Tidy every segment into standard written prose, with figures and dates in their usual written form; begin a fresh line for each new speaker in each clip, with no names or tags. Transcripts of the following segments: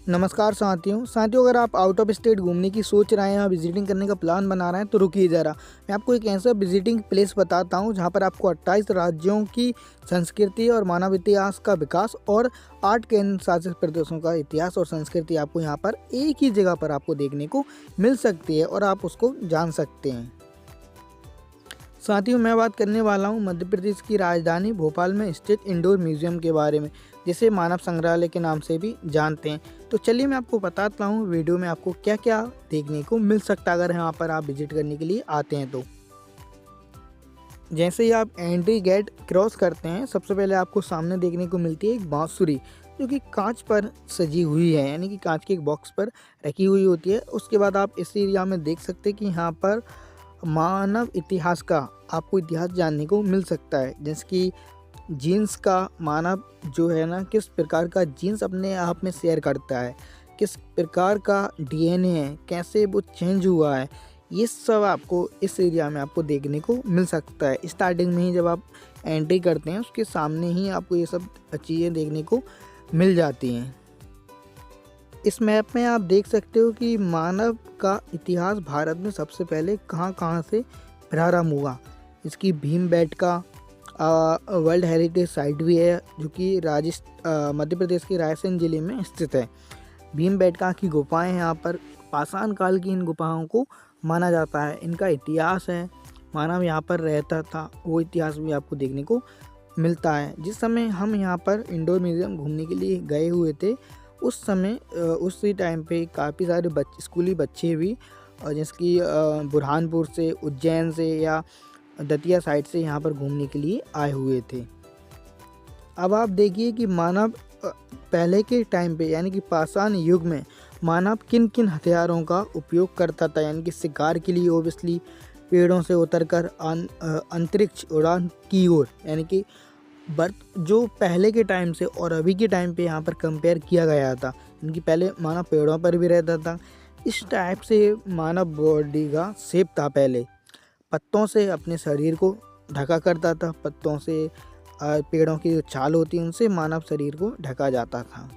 नमस्कार साथियों अगर आप आउट ऑफ स्टेट घूमने की सोच रहे हैं या विजिटिंग करने का प्लान बना रहे हैं तो रुकिए ज़रा। मैं आपको एक ऐसा विजिटिंग प्लेस बताता हूं जहां पर आपको 28 राज्यों की संस्कृति और मानव इतिहास का विकास और 8 केंद्र शासित प्रदेशों का इतिहास और संस्कृति आपको यहां पर एक ही जगह पर आपको देखने को मिल सकती है और आप उसको जान सकते हैं। साथियों, मैं बात करने वाला हूं मध्य प्रदेश की राजधानी भोपाल में स्थित इंडोर म्यूजियम के बारे में, जिसे मानव संग्रहालय के नाम से भी जानते हैं। तो चलिए मैं आपको बताता हूं वीडियो में आपको क्या क्या देखने को मिल सकता है अगर यहाँ पर आप विजिट करने के लिए आते हैं तो। जैसे ही आप एंट्री गेट क्रॉस करते हैं, सबसे पहले आपको सामने देखने को मिलती है एक बांसुरी, जो कि कांच पर सजी हुई है, यानी कि कांच के एक बॉक्स पर रखी हुई होती है। उसके बाद आप इस एरिया में देख सकते हैं कि यहाँ पर मानव इतिहास का आपको इतिहास जानने को मिल सकता है, जैसे कि जीन्स का मानव जो है ना, किस प्रकार का जीन्स अपने आप में शेयर करता है, किस प्रकार का डीएनए है, कैसे वो चेंज हुआ है, ये सब आपको इस एरिया में आपको देखने को मिल सकता है। स्टार्टिंग में ही जब आप एंट्री करते हैं उसके सामने ही आपको ये सब चीज़ें देखने को मिल जाती हैं। इस मैप में आप देख सकते हो कि मानव का इतिहास भारत में सबसे पहले कहाँ से प्रारंभ हुआ। इसकी भीमबेटका वर्ल्ड हेरिटेज साइट भी है, जो कि मध्य प्रदेश के रायसेन जिले में स्थित है। भीमबेटका की गुफाएं यहाँ पर पाषाण काल की इन गुफाओं को माना जाता है। इनका इतिहास है, मानव यहाँ पर रहता था, वो इतिहास भी आपको देखने को मिलता है। जिस समय हम यहाँ पर इंडोर म्यूजियम घूमने के लिए गए हुए थे, उस समय उसी टाइम पे काफ़ी सारे स्कूली बच्चे भी, जैसे कि बुरहानपुर से, उज्जैन से या दतिया साइड से यहाँ पर घूमने के लिए आए हुए थे। अब आप देखिए कि मानव पहले के टाइम पे, यानी कि पाषाण युग में, मानव किन किन हथियारों का उपयोग करता था। यानी कि शिकार के लिए ओबियसली पेड़ों से उतरकर अंतरिक्ष उड़ान की ओर, यानी कि जो पहले के टाइम से और अभी के टाइम पे यहाँ पर कंपेयर किया गया था। इनकी पहले मानव पेड़ों पर भी रहता था। इस टाइप से मानव बॉडी का शेप था। पहले पत्तों से अपने शरीर को ढका करता था, पत्तों से पेड़ों की जो छाल होती है उनसे मानव शरीर को ढका जाता था।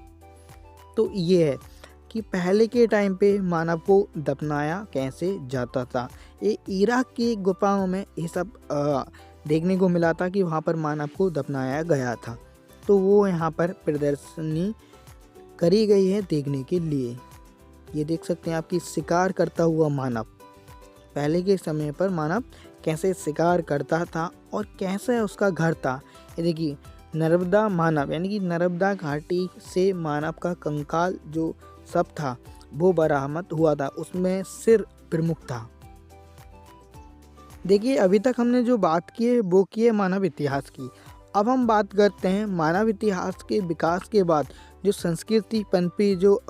तो ये है कि पहले के टाइम पे मानव को दफनाया कैसे जाता था। ये इराक की गुफाओं में ये सब देखने को मिला था कि वहाँ पर मानव को दफनाया गया था। तो वो यहाँ पर प्रदर्शनी करी गई है देखने के लिए। ये देख सकते हैं आपकी शिकार करता हुआ मानव। पहले के समय पर मानव कैसे शिकार करता था और कैसे उसका घर था। ये देखिए, नर्मदा मानव, यानी कि नर्मदा घाटी से मानव का कंकाल जो सब था वो बरामद हुआ था, उसमें सिर प्रमुख था। देखिए, अभी तक हमने जो बात की है वो की है मानव इतिहास की। अब हम बात करते हैं मानव इतिहास के विकास के बाद जो संस्कृति पनपी, जो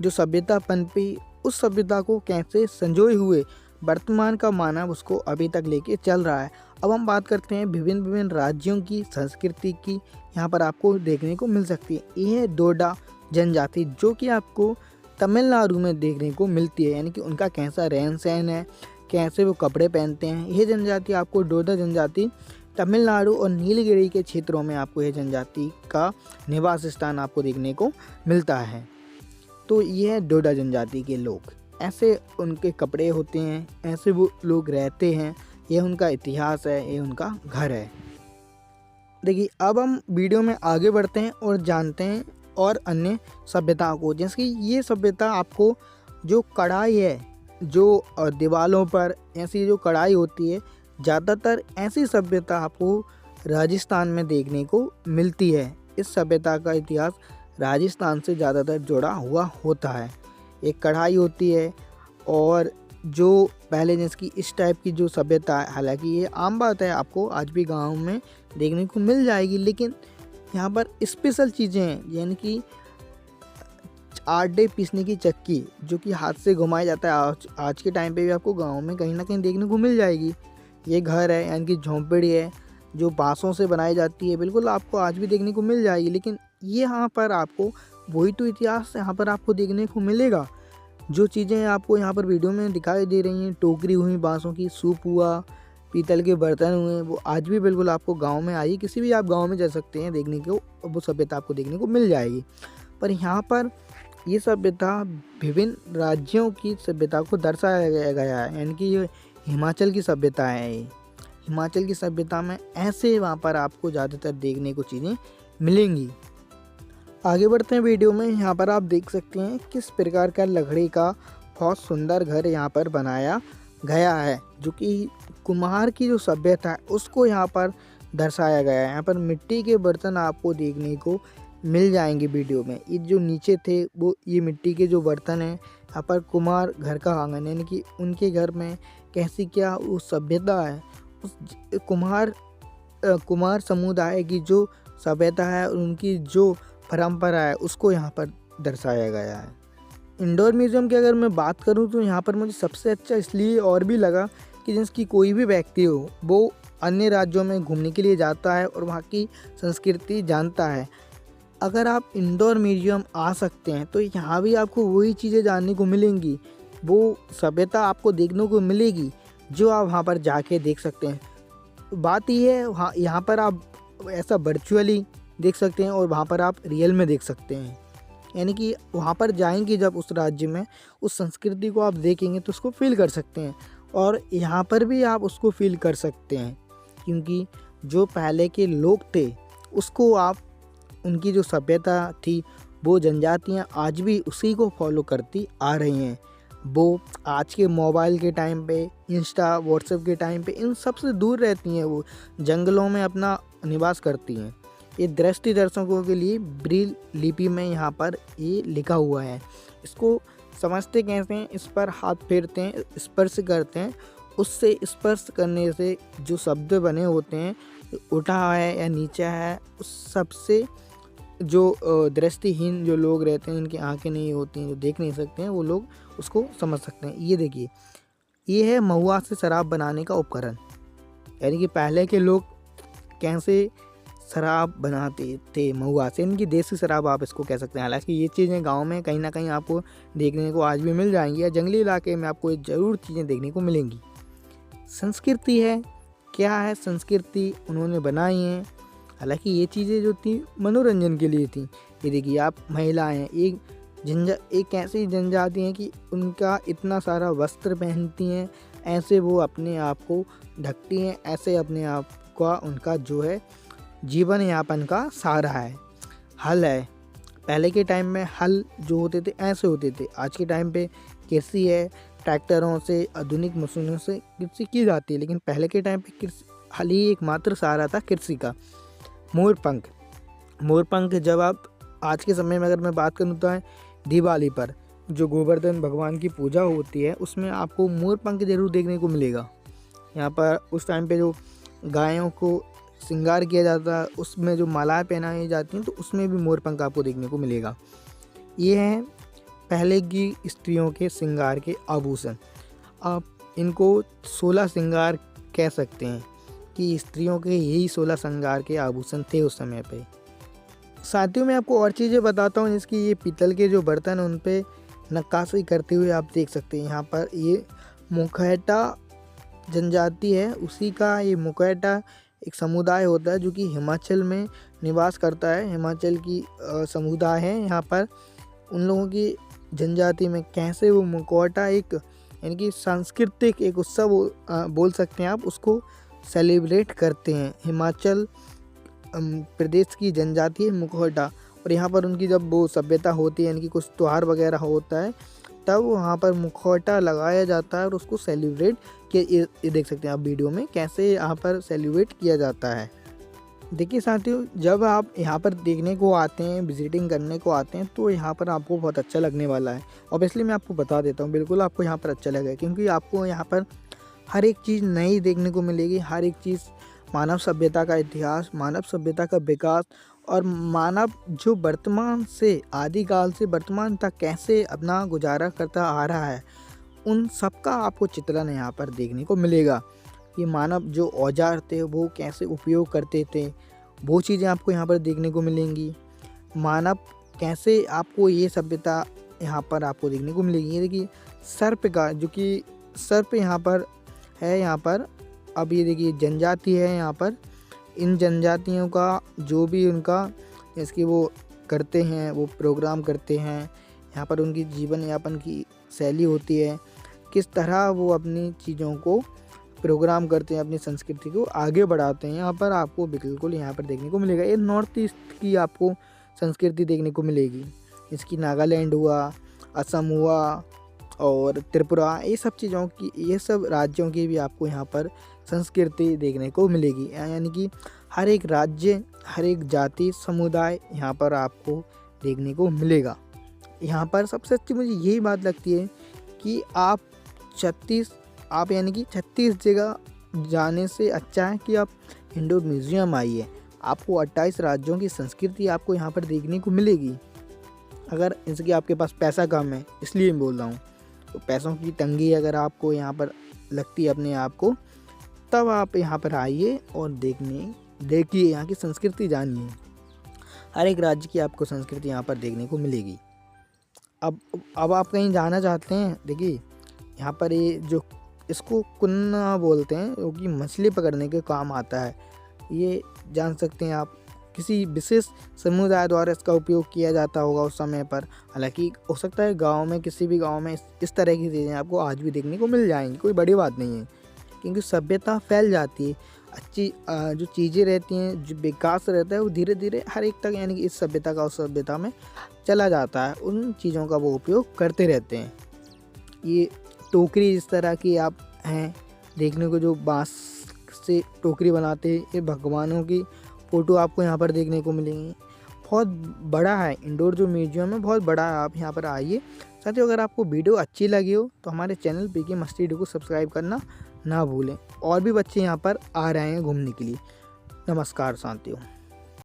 सभ्यता पनपी, उस सभ्यता को कैसे संजोए हुए वर्तमान का मानव उसको अभी तक लेके चल रहा है। अब हम बात करते हैं विभिन्न राज्यों की संस्कृति की। यहाँ पर आपको देखने को मिल सकती है, ये है डोडा जनजाति, जो कि आपको तमिलनाडु में देखने को मिलती है। यानी कि उनका कैसा रहन सहन है, कैसे वो कपड़े पहनते हैं। यह जनजाति आपको डोडा जनजाति तमिलनाडु और नीलगिरी के क्षेत्रों में आपको यह जनजाति का निवास स्थान आपको देखने को मिलता है। तो ये है डोडा जनजाति के लोग, ऐसे उनके कपड़े होते हैं, ऐसे वो लोग रहते हैं। यह उनका इतिहास है, ये उनका घर है। देखिए, अब हम वीडियो में आगे बढ़ते हैं और जानते हैं और अन्य सभ्यताओं को। जैसे कि ये सभ्यता आपको जो कढ़ाई है, जो दीवारों पर ऐसी जो कढ़ाई होती है, ज़्यादातर ऐसी सभ्यता आपको राजस्थान में देखने को मिलती है। इस सभ्यता का इतिहास राजस्थान से ज़्यादातर जुड़ा हुआ होता है। एक कढ़ाई होती है, और जो पहले जिसकी इस टाइप की जो सभ्यता है, हालांकि ये आम बात है, आपको आज भी गाँव में देखने को मिल जाएगी, लेकिन यहाँ पर स्पेशल चीज़ें हैं। यानी कि आटे पीसने की चक्की, जो कि हाथ से घुमाया जाता है, आज के टाइम पे भी आपको गांव में कहीं ना कहीं देखने को मिल जाएगी। ये घर है, यानी कि झोंपड़ी है, जो बांसों से बनाई जाती है, बिल्कुल आपको आज भी देखने को मिल जाएगी। लेकिन ये यहाँ पर आपको वही तो इतिहास यहाँ पर आपको देखने को मिलेगा। जो चीज़ें आपको यहाँ पर वीडियो में दिखाई दे रही हैं, टोकरी हुई बांसों की, सूप हुआ, पीतल के बर्तन हुए, वो आज भी बिल्कुल आपको गाँव में आई, किसी भी आप गाँव में जा सकते हैं देखने को, वो सभ्यता आपको देखने को मिल जाएगी। पर यहाँ पर ये सभ्यता विभिन्न राज्यों की सभ्यता को दर्शाया गया है, यानी कि ये हिमाचल की सभ्यता है। ये हिमाचल की सभ्यता में ऐसे वहाँ पर आपको ज़्यादातर देखने को चीज़ें मिलेंगी। आगे बढ़ते हैं वीडियो में। यहाँ पर आप देख सकते हैं किस प्रकार का लकड़ी का बहुत सुंदर घर यहाँ पर बनाया गया है, जो कि कुम्हार की जो सभ्यता है उसको यहाँ पर दर्शाया गया है। यहाँ पर मिट्टी के बर्तन आपको देखने को मिल जाएंगे वीडियो में। ये जो नीचे थे वो ये मिट्टी के जो बर्तन हैं। यहाँ पर कुम्हार घर का आंगन, यानी कि उनके घर में कैसी क्या वो सभ्यता है, उस कुम्हार समुदाय की जो सभ्यता है और उनकी जो परंपरा है उसको यहाँ पर दर्शाया गया है। इंडोर म्यूज़ियम की अगर मैं बात करूँ तो यहाँ पर मुझे सबसे अच्छा इसलिए और भी लगा कि जिसकी कोई भी व्यक्ति हो वो अन्य राज्यों में घूमने के लिए जाता है और वहाँ की संस्कृति जानता है। अगर आप इंडोर म्यूज़ियम आ सकते हैं तो यहाँ भी आपको वही चीज़ें जानने को मिलेंगी, वो सभ्यता आपको देखने को मिलेगी जो आप वहाँ पर जाके देख सकते हैं। बात ये है वहाँ यहाँ पर आप ऐसा वर्चुअली देख सकते हैं और वहाँ पर आप रियल में देख सकते हैं, यानी कि वहाँ पर जाएंगे जब उस राज्य में उस संस्कृति को आप देखेंगे तो उसको फील कर सकते हैं। और यहाँ पर भी आप उसको फील कर सकते हैं, क्योंकि जो पहले के लोग थे उसको आप उनकी जो सभ्यता थी वो जनजातियाँ आज भी उसी को फॉलो करती आ रही हैं। वो आज के मोबाइल के टाइम पे, इंस्टा व्हाट्सएप के टाइम पे इन सब से दूर रहती हैं, वो जंगलों में अपना निवास करती हैं। ये दृष्टि दर्शकों के लिए ब्रेल लिपि में यहाँ पर ये लिखा हुआ है। इसको समझते कैसे हैं, इस पर हाथ फेरते हैं, स्पर्श करते हैं, उससे स्पर्श करने से जो शब्द बने होते हैं, उठा है या नीचा है, उस सबसे जो दृष्टिहीन जो लोग रहते हैं, जिनकी आंखें नहीं होती हैं, जो देख नहीं सकते हैं, वो लोग उसको समझ सकते हैं। ये देखिए, ये है महुआ से शराब बनाने का उपकरण, यानी कि पहले के लोग कैसे शराब बनाते थे महुआ से, इनकी देसी शराब आप इसको कह सकते हैं। हालांकि ये चीज़ें गांव में कहीं ना कहीं आपको देखने को आज भी मिल जाएंगी, या जंगली इलाके में आपको ज़रूर चीज़ें देखने को मिलेंगी। संस्कृति है, क्या है संस्कृति उन्होंने बनाई है। हालांकि ये चीज़ें जो थी मनोरंजन के लिए थी। ये देखिए आप महिलाएँ एक ऐसी जनजाति हैं कि उनका इतना सारा वस्त्र पहनती हैं, ऐसे वो अपने आप को ढकती हैं, ऐसे अपने आप का उनका जो है जीवन यापन का सहारा है। हल है, पहले के टाइम में हल जो होते थे ऐसे होते थे। आज के टाइम पे कृषि है, ट्रैक्टरों से, आधुनिक मशीनों से कृषि की जाती है, लेकिन पहले के टाइम पे हल ही एकमात्र सहारा था कृषि का। मोरपंख जब आप आज के समय में अगर मैं बात करूँ तो दिवाली पर जो गोवर्धन भगवान की पूजा होती है उसमें आपको मोरपंख जरूर देखने को मिलेगा। यहाँ पर उस टाइम पे जो गायों को श्रृंगार किया जाता है, उसमें जो मालाएं पहनाई जाती हैं, तो उसमें भी मोरपंख आपको देखने को मिलेगा। ये हैं पहले की स्त्रियों के श्रृंगार के आभूषण। आप इनको 16 श्रृंगार कह सकते हैं कि स्त्रियों के यही 16 श्रृंगार के आभूषण थे उस समय पे। साथियों मैं आपको और चीज़ें बताता हूँ, जिसकी ये पीतल के जो बर्तन हैं उन पे नक्काशी करते हुए आप देख सकते हैं। यहाँ पर ये मुखैटा जनजाति है, उसी का ये मुखैटा एक समुदाय होता है जो कि हिमाचल में निवास करता है। हिमाचल की समुदाय है यहाँ पर। उन लोगों की जनजाति में कैसे वो मुखौटा एक यानी कि सांस्कृतिक एक उत्सव बोल सकते हैं आप, उसको सेलिब्रेट करते हैं। हिमाचल प्रदेश की जनजाति है मुखौटा, और यहाँ पर उनकी जब वो सभ्यता होती है यानी कि कुछ त्यौहार वगैरह होता है तब वहाँ पर मुखौटा लगाया जाता है और उसको सेलिब्रेट किया। ये देख सकते हैं आप वीडियो में कैसे यहाँ पर सेलिब्रेट किया जाता है। देखिए साथियों, जब आप यहाँ पर देखने को आते हैं, विजिटिंग करने को आते हैं, तो यहाँ पर आपको बहुत अच्छा लगने वाला है। ऑब्वियसली मैं आपको बता देता हूँ, बिल्कुल आपको यहाँ पर अच्छा लगेगा, क्योंकि आपको यहाँ पर हर एक चीज़ नई देखने को मिलेगी। हर एक चीज़ मानव सभ्यता का इतिहास, मानव सभ्यता का विकास, और मानव जो वर्तमान से आदिकाल से वर्तमान तक कैसे अपना गुजारा करता आ रहा है, उन सब का आपको चित्रण यहाँ पर देखने को मिलेगा। कि मानव जो औजार थे वो कैसे उपयोग करते थे, वो चीज़ें आपको यहाँ पर देखने को मिलेंगी। मानव कैसे, आपको ये सभ्यता यहाँ पर आपको देखने को मिलेगी। ये देखिए सर्प का, जो कि सर्प यहाँ पर है। यहाँ पर अब ये देखिए जनजाति है यहाँ पर। इन जनजातियों का जो भी उनका इसकी वो करते हैं, वो प्रोग्राम करते हैं, यहाँ पर उनकी जीवन यापन की शैली होती है, किस तरह वो अपनी चीज़ों को प्रोग्राम करते हैं, अपनी संस्कृति को आगे बढ़ाते हैं। यहाँ पर आपको बिल्कुल यहाँ पर देखने को मिलेगा। ये नॉर्थ ईस्ट की आपको संस्कृति देखने को मिलेगी। इसकी नागालैंड हुआ, असम हुआ और त्रिपुरा, ये सब चीज़ों की, ये सब राज्यों की भी आपको यहाँ पर संस्कृति देखने को मिलेगी। यानी कि हर एक राज्य, हर एक जाति, समुदाय यहाँ पर आपको देखने को मिलेगा। यहाँ पर सबसे अच्छी मुझे यही बात लगती है कि आप 36 जगह जाने से अच्छा है कि आप इंडोर म्यूज़ियम आइए। आपको 28 राज्यों की संस्कृति आपको यहाँ पर देखने को मिलेगी। अगर इसके आपके पास पैसा कम है, इसलिए मैं बोल रहा हूँ, तो पैसों की तंगी अगर आपको यहाँ पर लगती है अपने आप को, तब आप यहाँ पर आइए और देखिए यहाँ की संस्कृति जानिए। हर एक राज्य की आपको संस्कृति यहाँ पर देखने को मिलेगी। अब आप कहीं जाना चाहते हैं, देखिए यहाँ पर ये जो इसको कुन्ना बोलते हैं, जो कि मछली पकड़ने के काम आता है। ये जान सकते हैं आप, किसी विशेष समुदाय द्वारा इसका उपयोग किया जाता होगा उस समय पर। हालांकि हो सकता है गांव में, किसी भी गांव में इस तरह की चीज़ें आपको आज भी देखने को मिल जाएंगी, कोई बड़ी बात नहीं है, क्योंकि सभ्यता फैल जाती है। अच्छी जो चीज़ें रहती हैं, जो विकास रहता है, वो धीरे धीरे हर एक तक, यानी कि इस सभ्यता का उस सभ्यता में चला जाता है। उन चीज़ों का वो उपयोग करते रहते हैं। ये टोकरी जिस तरह की आप हैं देखने को, जो बांस से टोकरी बनाते हैं, ये भगवानों की फ़ोटो आपको यहाँ पर देखने को मिलेंगी। बहुत बड़ा है इंडोर जो म्यूजियम है, बहुत बड़ा है। आप यहाँ पर आइए। साथियों, अगर आपको वीडियो अच्छी लगी हो तो हमारे चैनल पीके मस्ती को सब्सक्राइब करना ना भूलें। और भी बच्चे यहाँ पर आ रहे हैं घूमने के लिए। नमस्कार साथियों।